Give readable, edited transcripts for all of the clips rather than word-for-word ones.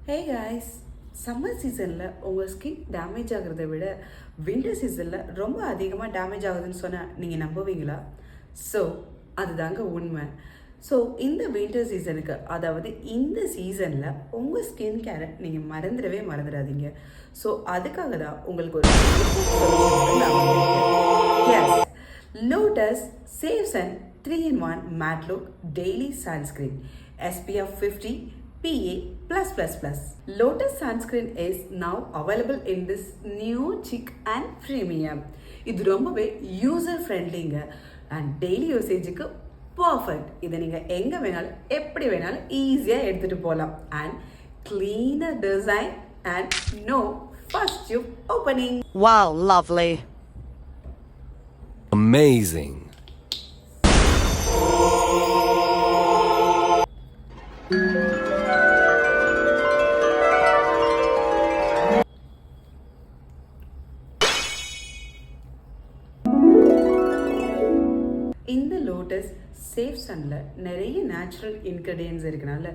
Hey guys, summer சீசனில் உங்கள் skin damage ஆகிறத விட வின்டர் சீசனில் ரொம்ப அதிகமாக டேமேஜ் ஆகுதுன்னு சொன்னால் நீங்கள் நம்புவீங்களா? ஸோ அதுதாங்க உண்மை. ஸோ இந்த வின்டர் சீசனுக்கு, அதாவது இந்த சீசனில் உங்கள் ஸ்கின் கேரை நீங்கள் மறந்துடாதீங்க. ஸோ அதுக்காக தான் உங்களுக்கு ஒரு எஸ், லோட்டஸ் சேவ்ஸ் and 3-in-1 matte look daily sunscreen SPF 50 PA+++. Lotus sunscreen is now available in this new chic and premium. இது ரொம்பவே யூசர் ஃப்ரெண்ட்லிங்க அண்ட் டெய்லி யூசேஜுக்கு பர்ஃபெக்ட். இதை நீங்கள் எங்கே வேணாலும் எப்படி வேணாலும் ஈஸியாக எடுத்துகிட்டு போகலாம். And cleaner design and no first tube opening. Wow, lovely. Amazing. இந்த லோட்டஸ் சேஃப் சன்னில் நிறைய நேச்சுரல் இன்க்ரீடியன்ஸ் இருக்கனால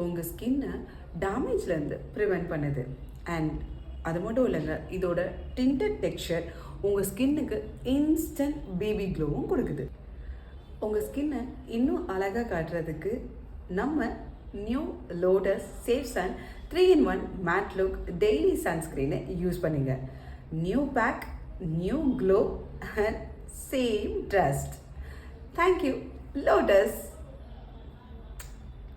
உங்கள் ஸ்கின்னை டேமேஜ்லேருந்து ப்ரிவெண்ட் பண்ணுது. அண்ட் அது மட்டும் இல்லைங்க, இதோட டிண்டட் டெக்ஸ்சர் உங்கள் ஸ்கின்னுக்கு இன்ஸ்டன்ட் பேபி க்ளோவும் கொடுக்குது. உங்கள் ஸ்கின்னை இன்னும் அழகாக காட்டுறதுக்கு நம்ம new Lotus safe sun 3-in-1 matte look daily சன்ஸ்க்ரீனை யூஸ் பண்ணுங்க. New pack, new glow and same trust. Thank you, Lotus.